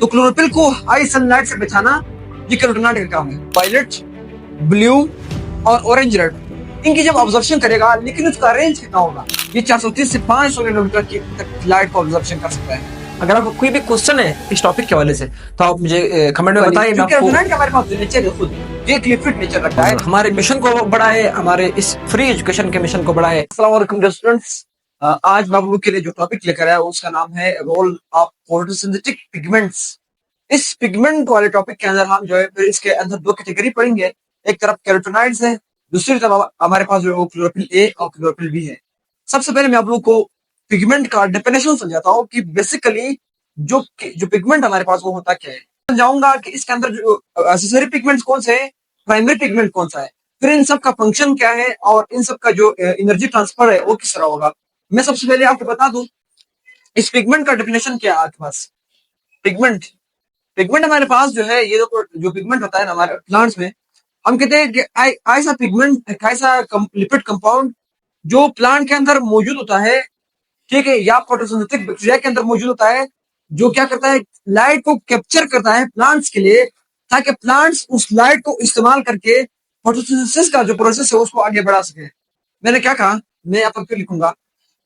तो क्लोरोफिल को high sunlight से बचाना ये कैरोटीनॉइड का काम है। वायलेट, ब्लू और ऑरेंज रेड, इनकी जब ऑब्जर्वेशन करेगा, लेकिन उसका रेंज कितना होगा, ये 430 से 500 किलोमीटर की तक लाइट को ऑब्जर्वेशन कर सकता है। अगर आपको कोई भी क्वेश्चन है इस टॉपिक के हवाले से तो आप मुझे कमेंट में बताइए। मैं क्योंकि आपको कैरोटीनॉइड का हमारे पास नेचर है खुद, ये एक लिक्विड नेचर रखता है। हमारे मिशन को बढ़ाए, हमारे इस फ्री एजुकेशन के मिशन को बढ़ाए। अस्सलाम वालेकुम स्टूडेंट्स, आज मैं आप लोग के लिए जो टॉपिक लेकर आया उसका नाम है रोल ऑफ फोटोसिंथेटिक पिगमेंट्स। इस पिगमेंट वाले टॉपिक के अंदर हम जो है फिर इसके अंदर दो कैटेगरी पढ़ेंगे। एक तरफ कैरोटीनॉइड्स है, दूसरी तरफ हमारे पास जो क्लोरोफिल ए और क्लोरोफिल बी है। सबसे पहले मैं आप लोगों को पिगमेंट का डेफिनेशन समझाता हूँ कि बेसिकली जो जो पिगमेंट हमारे पास वो होता क्या है। समझाऊंगा कि इसके अंदर जो एसेसरी पिगमेंट्स कौन से है, प्राइमरी पिगमेंट कौन सा है, फिर इन सब का फंक्शन क्या है और इन सब का जो एनर्जी ट्रांसफर है वो किस तरह होगा। मैं सबसे पहले आपको बता दूं इस पिगमेंट का डेफिनेशन क्या है आपके पास। पिगमेंट पिगमेंट हमारे पास जो है, ये जो पिगमेंट होता है ना हमारे प्लांट्स में, हम कहते हैं कि ऐसा पिगमेंट, ऐसा लिपिड कंपाउंड जो प्लांट के अंदर मौजूद होता है, ठीक है, या फोटोसिंथेटिक बैक्टीरिया के अंदर मौजूद होता है, जो क्या करता है, लाइट को कैप्चर करता है प्लांट्स के लिए, ताकि प्लांट्स उस लाइट को इस्तेमाल करके फोटोसिंथेसिस का जो प्रोसेस है उसको आगे बढ़ा सके। मैंने क्या कहा, मैं यहाँ पर क्यों लिखूंगा,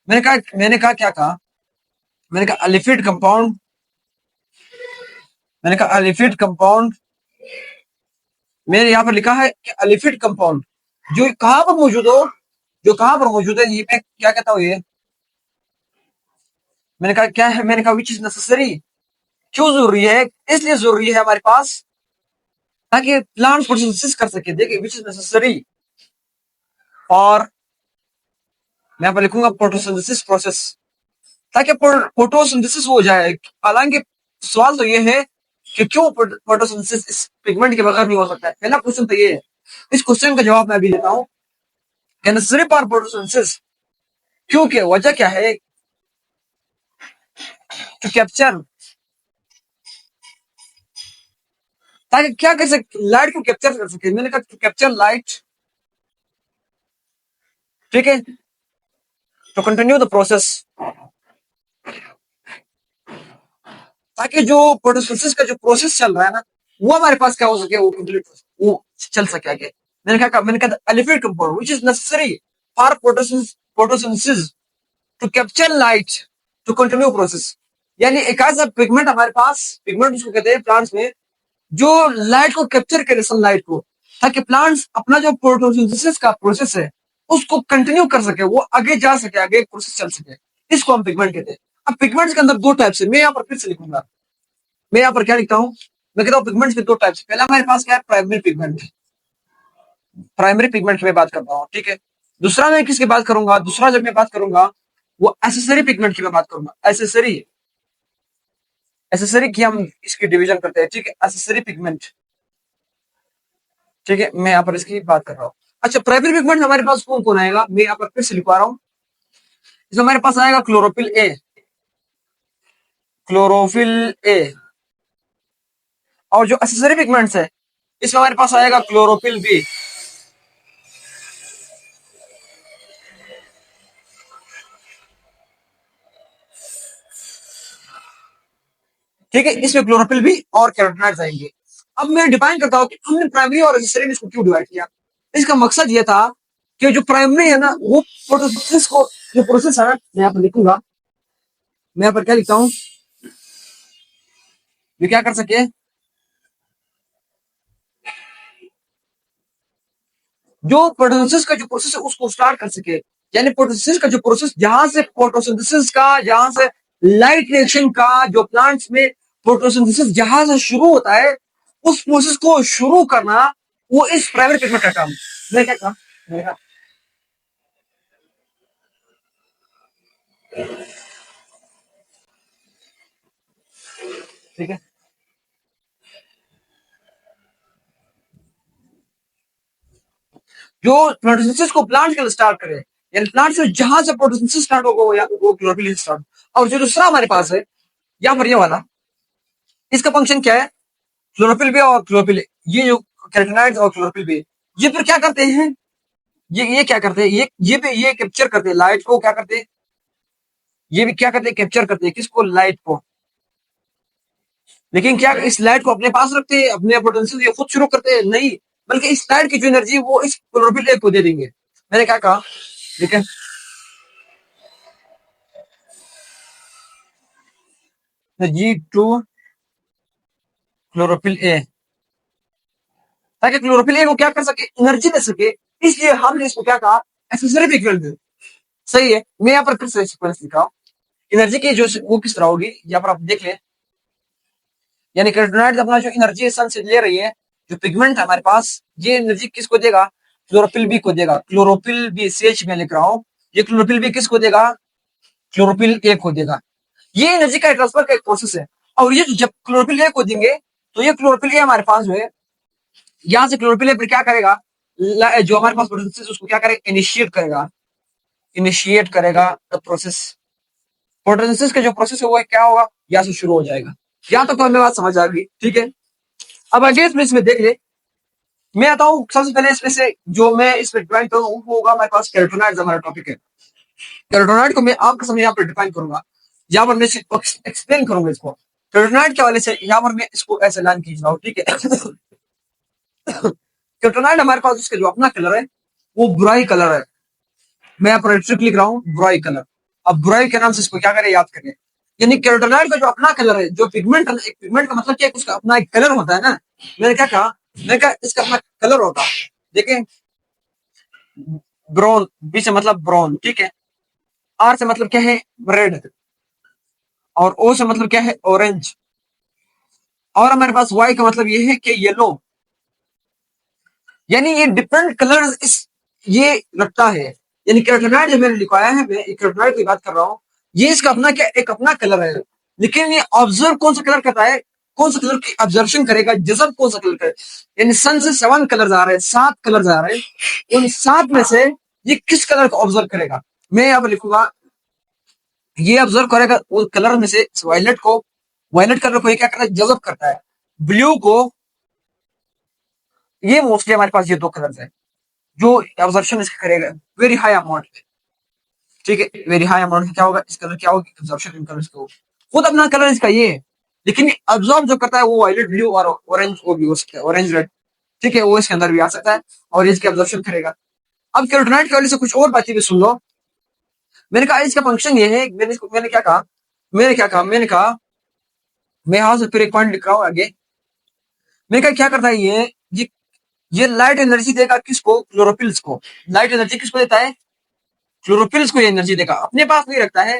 मैंने कहा क्या कहा, मैंने कहा अलिफिड कंपाउंड, मैंने कहा अलिफिड कंपाउंड, मैंने यहाँ पर लिखा है कि अलिफिड कंपाउंड जो कहाँ पर मौजूद हो, जो कहाँ पर मौजूद है, ये मैं क्या कहता हूँ, ये मैंने कहा क्या है, मैंने कहा विच इज नेसेसरी। क्यों जरूरी है, इसलिए जरूरी है हमारे पास ताकि प्लांट फोटोसिंथेसिस कर सके। देखिए विच इज नेसेसरी, और मैं यहाँ पर लिखूंगा फोटोसिंथेसिस प्रोसेस, ताकि फोटोसिंथेसिस हो जाए। हालांकि सवाल तो ये है कि क्यों फोटोसिंथेसिस इस पिगमेंट के बगैर नहीं हो सकता है। पहला क्वेश्चन तो ये है, इस क्वेश्चन का जवाब मैं अभी देता हूँ। नेसेसरी फॉर फोटोसिंथेसिस, क्योंकि वजह क्या है, टू कैप्चर, ताकि क्या कर सके, लाइट को कैप्चर कर सके। मैंने कहा टू कैप्चर लाइट, ठीक है, टू कंटिन्यू द प्रोसेस, ताकि जो फोटोसिंथेसिस का जो प्रोसेस चल रहा है ना वो हमारे पास क्या हो सके, वो कंप्लीट, वो चल सके आगे। मैंने कहा elephant compound which is necessary for photosynthesis to capture light to continue process. यानी एक ऐसा पिगमेंट हमारे पास, पिगमेंट उसको कहते हैं प्लांट्स में, जो लाइट को कैप्चर करे, सनलाइट को, ताकि प्लांट्स अपना जो फोटोसिंथेसिस का प्रोसेस है उसको कंटिन्यू कर सके, वो आगे जा सके, आगे प्रोसेस चल सके। इसको हम पिगमेंट कहते हैं। अब पिगमेंट्स के अंदर दो टाइप्स है, मैं यहाँ पर फिर से लिखूंगा। मैं यहाँ पर क्या लिखता हूँ, मैं कहता हूँ पिगमेंट्स के दो टाइप्स। पहला हमारे पास क्या है, प्राइमरी पिगमेंट, प्राइमरी पिगमेंट की मैं बात करता हूँ, ठीक है। दूसरा मैं किसकी बात करूंगा, दूसरा जब मैं बात करूंगा वो एसेसरी पिगमेंट की मैं बात करूंगा। एसेसरी, एसेसरी की हम इसकी डिवीजन करते हैं, ठीक है, एसेसरी पिगमेंट, ठीक है, मैं यहाँ पर इसकी बात कर रहा हूँ। अच्छा, प्राइमरी पिगमेंट हमारे पास कौन कौन आएगा, मैं यहाँ पर फिर से लिखवा रहा हूँ। इसमें हमारे पास आएगा क्लोरोफिल ए, क्लोरोफिल ए, और जो एसेसरी पिगमेंट्स है इसमें हमारे पास आएगा क्लोरोफिल बी, ठीक है, इसमें क्लोरोफिल बी और कैरोटीनॉइड्स आएंगे। अब मैं डिफाइन करता हूँ कि हमने प्राइमरी और एसेसरी में इसको क्यों डिवाइड किया। इसका मकसद ये था कि जो प्राइमरी है ना वो फोटोसिंथेसिस को, जो प्रोसेस है ना, मैं यहाँ पर लिखूंगा, मैं यहाँ पर क्या लिखता हूँ, ये क्या कर सके, जो फोटोसिंथेसिस का जो प्रोसेस है उसको स्टार्ट कर सके। यानी फोटोसिंथेसिस का जो प्रोसेस, जहां से फोटोसिंथेसिस का, जहां से लाइट रिएक्शन का, जो प्लांट्स में फोटोसिंथेसिस जहां से शुरू होता है, उस प्रोसेस को शुरू करना, वो इस प्राइमरी पिगमेंट का काम। मैं क्या कहा, मैंने कहा, ठीक है, जो फोटोसिंथेसिस को प्लांट के लिए स्टार्ट करे, यानी प्लांट से जहां से फोटोसिंथेसिस स्टार्ट होगा वो क्लोरोफिल स्टार्ट। और जो दूसरा हमारे पास है यहाँ पर ये वाला, इसका फंक्शन क्या है, क्लोरोफिल बी और क्लोरोफिल ए, ये जो कैरोटीनॉइड्स और क्लोरोफिल बी, ये फिर क्या करते हैं, ये क्या करते हैं, ये भी ये कैप्चर करते हैं लाइट को, क्या करते हैं, ये भी क्या करते हैं, कैप्चर करते हैं किसको, लाइट को, लेकिन क्या इस लाइट को अपने पास रखते हैं, अपने पोटेंशियल ये खुद शुरू करते हैं? नहीं, बल्कि इस लाइट की जो एनर्जी वो इस क्लोरोफिल ए को दे देंगे। मैंने क्या कहा? ठीक है, जी टू क्लोरोफिल ए, ताकि क्लोरोफिल ए को क्या कर सके, एनर्जी दे सके। इसलिए हमने इसको क्या कहा, एक्सेसरी इक्विवेलेंट। सही है, मैं यहाँ पर फिर से सीक्वेंस लिख रहा हूँ। एनर्जी की जो वो किस तरह होगी, यहाँ पर आप देख लें। यानी कैरोटीनॉइड अपना जो एनर्जी सन से ले रही है, जो पिगमेंट है हमारे पास, ये एनर्जी किसको देगा? क्लोरोफिल बी को देगा। क्लोरोफिल बी CH में लिख रहा हूँ, ये क्लोरोफिल बी किसको देगा? क्लोरोफिल ए को देगा। ये एनर्जी का ट्रांसफर का एक प्रोसेस है। और ये जब क्लोरोफिल ए को देंगे, तो ये क्लोरोफिल ए हमारे पास जो है, यहाँ से क्लोरोफिल ए फिर क्या करेगा, जो हमारे पास प्रोसेस है उसको क्या करेगा, इनिशिएट करेगा द प्रोसेस। फोटोसिंथेसिस का जो प्रोसेस है वो क्या होगा, यहाँ से शुरू हो जाएगा। यहाँ तक तो हमें बात समझ आ गई, ठीक है। अब आगे इसमें देख ले, मैं आता हूँ सबसे पहले इसमें से जो मैं इसमें डिफाइन करूंगा वो होगा हमारे पास कैरोटीनॉइड्स। हमारा टॉपिक है कैरोटीनॉइड को मैं आपके सामने यहाँ पर डिफाइन करूंगा, यहाँ पर मैं एक्सप्लेन करूंगा इसको कैरोटीनॉइड के वाले से। यहाँ पर मैं इसको ऐसे लाइन खींच रहा हूँ, ठीक है। कैरोटीनॉइड हमारे पास उसका जो अपना कलर है वो बुराई कलर है। मैं यहाँ पर ट्रिक लिख रहा हूँ, बुराई कलर। अब बुराई के नाम से इसको क्या करें, याद करें। यानी कैरोटीनॉइड का जो अपना कलर है, जो पिगमेंट है, पिगमेंट का मतलब क्या है, उसका अपना एक कलर होता है ना। मैंने क्या कहा, मैंने कहा इसका अपना कलर होता है। देखें, ब्राउन, बी से मतलब ब्राउन, ठीक है। आर से मतलब क्या है, रेड। और ओ से मतलब क्या है, ऑरेंज। और हमारे पास वाई का मतलब ये है कि येलो। यानी ये डिफरेंट कलर इस ये रखता है। यानी कैरोटीनॉइड जो मैंने लिखवाया है, मैं कैरोटीनॉइड की बात कर रहा हूँ, ये इसका अपना क्या, एक अपना कलर है। लेकिन ये ऑब्जर्व कौन सा कलर करता है, कौन सा कलर की ऑब्जर्वेशन करेगा, जजब कौन सा कलर करे। यानी सन से 7 कलर आ रहे हैं, 7 कलर आ रहे हैं, उन 7 में से ये किस कलर को ऑब्जर्व करेगा। मैं यहाँ पर लिखूंगा, ये ऑब्जर्व करेगा वो कलर में से वायलेट को। वायलेट कलर को ये क्या करता है, जजब करता है। ब्लू को, ये मोस्टली हमारे पास ये 2 कलर है जो ऑब्जर्वेशन इसका करेगा वेरी हाई अमाउंट में, ठीक है। वेरी हाई अमाउंट में क्या होगा, इस कलर क्या होगा, ऑब्जर्वेशन इन कलर्स को। खुद अपना कलर इसका ये है, लेकिन ऑब्जर्व जो करता है वो वायलेट, ब्लू और ऑरेंज, वो भी हो सकता है, ऑरेंज रेड, ठीक है, वो इसके अंदर भी आ सकता है और इसके ऑब्जर्वेशन करेगा। अब कैरोटीनॉइड की वजह से कुछ और बातें भी सुन लो। मैंने कहा इसका फंक्शन ये है, मैंने क्या कहा, मैंने कहा मैं यहां से फिर एक पॉइंट लिख रहा हूं आगे। मैंने कहा क्या करता है ये ये लाइट एनर्जी देगा किसको, क्लोरोफिल्स को। लाइट एनर्जी किसको देता है, क्लोरोफिल्स को ये एनर्जी देगा, अपने पास नहीं रखता है।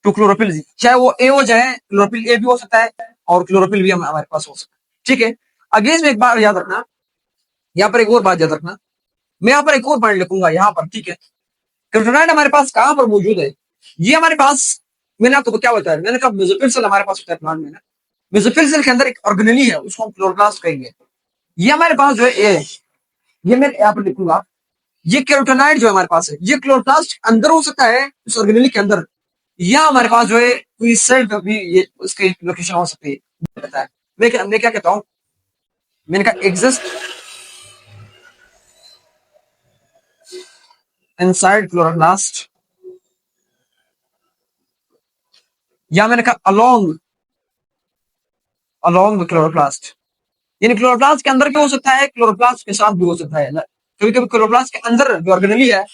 टू क्लोरोफिल, चाहे वो ए हो जाए, क्लोरोफिल ए भी हो सकता है और क्लोरोफिल भी हमारे पास हो सकता है, ठीक है। अगेंस्ट में एक बात याद रखना, यहाँ पर एक और बात याद रखना, मैं यहाँ पर एक और पॉइंट लिखूंगा यहाँ पर, ठीक है। कैरोटीनॉइड हमारे पास कहाँ पर मौजूद है, ये हमारे पास, मैंने आपको क्या बताया, मैंने कहा मेसोफिल सेल हमारे पास होता है प्लांट में ना। मेसोफिल सेल के अंदर एक ऑर्गेनेली है, उसको हम क्लोरोप्लास्ट कहेंगे। ये हमारे पास जो है ए, ये मैं यहाँ पर लिखूंगा। ये कैरोटीनॉइड जो हमारे पास है, ये क्लोरोप्लास्ट अंदर हो सकता है उस ऑर्गेनेली के अंदर, या हमारे पास जो है कोई सेल पे भी ये उसकी लोकेशन हो सकती है, पता है। मैं क्या कहता हूँ, मैंने कहा एग्जिस्ट इनसाइड क्लोरोप्लास्ट, या मैंने कहा अलोंग अलोंग द क्लोरोप्लास्ट। यानी क्लोरोप्लास्ट के अंदर भी हो सकता है, क्लोरोप्लास्ट के साथ भी हो सकता है। कभी कभी क्लोरोप्लास्ट के अंदर जो ऑर्गेनेली है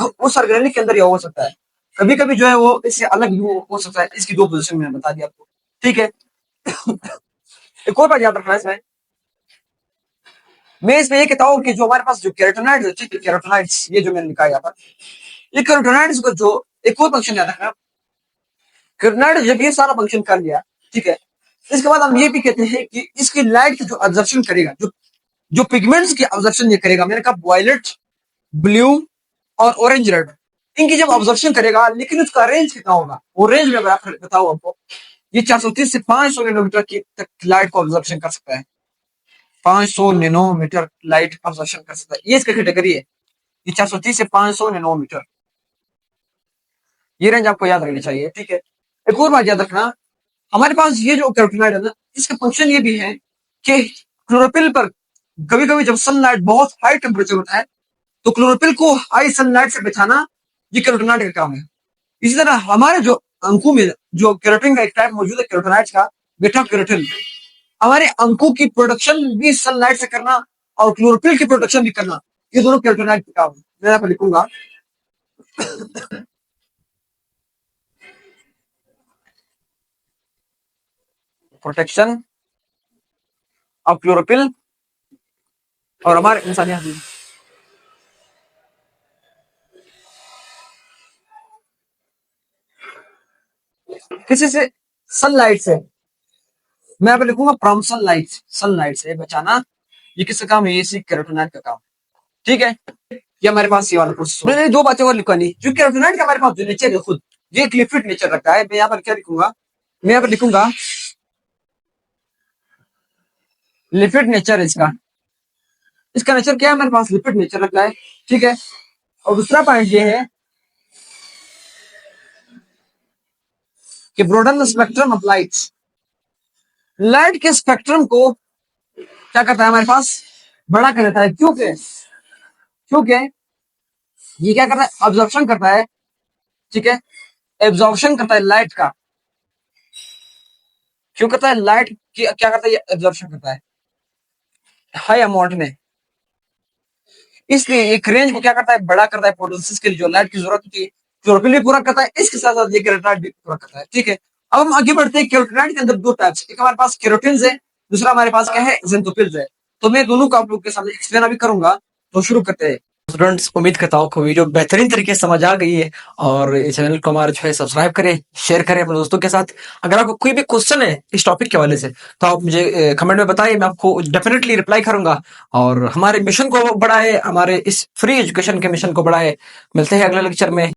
उस ऑर्गेनेली के अंदर ही हो सकता है, कभी कभी जो है वो इससे अलग भी हो सकता है। इसकी 2 पोजीशन मैंने बता दिया आपको, ठीक है। एक और बात याद रखना है इसमें, मैं इसमें ये कहता हूँ कि जो हमारे पास जो कैरोटीनॉइड्स है, ठीक है, कैरोटीनॉइड्स ये जो मैंने लिखा है यहाँ पर, ये कैरोटीनॉइड्स को जो एक और फंक्शन याद रखना, कैरोटीनॉइड जब ये सारा फंक्शन कर लिया, ठीक है, इसके बाद हम ये भी कहते हैं कि इसकी लाइट की जो ऑब्जर्वेशन करेगा, जो पिगमेंट्स की ऑब्जर्वेशन ये करेगा, मैंने कहा वायलेट, ब्लू और ऑरेंज रेड, इनकी जब ऑब्जर्वेशन करेगा, लेकिन उसका रेंज कितना होगा, वो रेंज में बताऊं आपको, ये 430 से 500 नैनोमीटर की तक लाइट को ऑब्जर्वेशन कर सकता है। 500 नैनोमीटर लाइट ऑब्जर्वेशन कर सकता है, ये इसका कैटेगरी है। ये 430 से 500 नैनोमीटर, ये रेंज आपको याद रखनी चाहिए, ठीक है। एक और बात याद रखना, हमारे पास ये जो कैरोटीनॉइड है ना, इसका फंक्शन ये भी है कि क्लोरोफिल पर कभी कभी जब सनलाइट बहुत हाई टेम्परेचर होता है, तो क्लोरोफिल को हाई सनलाइट से बचाना ये कैरोटीनॉइड का काम है। इसी तरह हमारे जो अंकों में जो केराटिन का एक टाइप मौजूद है कैरोटीनॉइड्स का, बीटा कैरोटीन, हमारे अंकों की प्रोडक्शन भी सनलाइट से करना और क्लोरोफिल की प्रोडक्शन भी करना, ये दोनों कैरोटीनॉइड के काम है। मैं यहाँ पर लिखूंगा प्रोटेक्शन ऑफ क्लोरोफिल और हमारे इंसानी हस्ती किसी से सनलाइट से, मैं यहाँ पे लिखूंगा फ्रॉम सनलाइट, सनलाइट से बचाना, ये किसका काम है? ये इसी कैरोटीनॉइड का काम, ठीक है। ये हमारे पास ये वाला प्रोसेस, मैंने दो बातें और लिखवानी, जो कैरोटीनॉइड का हमारे पास जो नेचर है खुद, ये एक लिक्विड नेचर रखता है। मैं यहाँ पर क्या लिखूंगा? मैं यहाँ पर लिखूंगा लिपिड नेचर इसका, इसका नेचर क्या है? हमारे पास लिपिड नेचर रखता है, ठीक है। और दूसरा पॉइंट ये है कि broaden the spectrum of light, light के स्पेक्ट्रम को क्या करता है? हमारे पास बड़ा कर देता है। क्योंकि क्योंकि ये क्या करता है? ऑब्जॉर्प्शन करता है, ठीक है, एब्जॉर्प्शन करता है लाइट का। क्यों करता है? लाइट की क्या करता है? ये एब्जॉर्प्शन करता है हाई अमाउंट में, इसलिए एक रेंज को क्या करता है? बड़ा करता है। फोटोसिंथेसिस के लिए जो लाइट की जरूरत होती है क्लोरोफिल भी पूरा करता है, इसके साथ साथ ये कैरोटीनॉइड भी पूरा करता है, ठीक है। अब हम आगे बढ़ते हैं। कैरोटीनॉइड के अंदर दो टाइप्स, एक हमारे पास कैरोटीन्स है, दूसरा हमारे पास क्या है? ज़ेनथोफिल्स है। तो मैं दोनों को आप लोग के सामने एक्सप्लेन अभी करूंगा, तो शुरू करते हैं। स्टूडेंट्स, उम्मीद करता हूँ कि वीडियो बेहतरीन तरीके से समझ आ गई है और इस चैनल को हमारा जो है सब्सक्राइब करें, शेयर करें अपने दोस्तों के साथ। अगर आपको कोई भी क्वेश्चन है इस टॉपिक के हवाले से तो आप मुझे कमेंट में बताइए, मैं आपको डेफिनेटली रिप्लाई करूंगा। और हमारे मिशन को बढ़ाए, हमारे इस फ्री एजुकेशन के मिशन को बढ़ाए। मिलते हैं अगले लेक्चर में।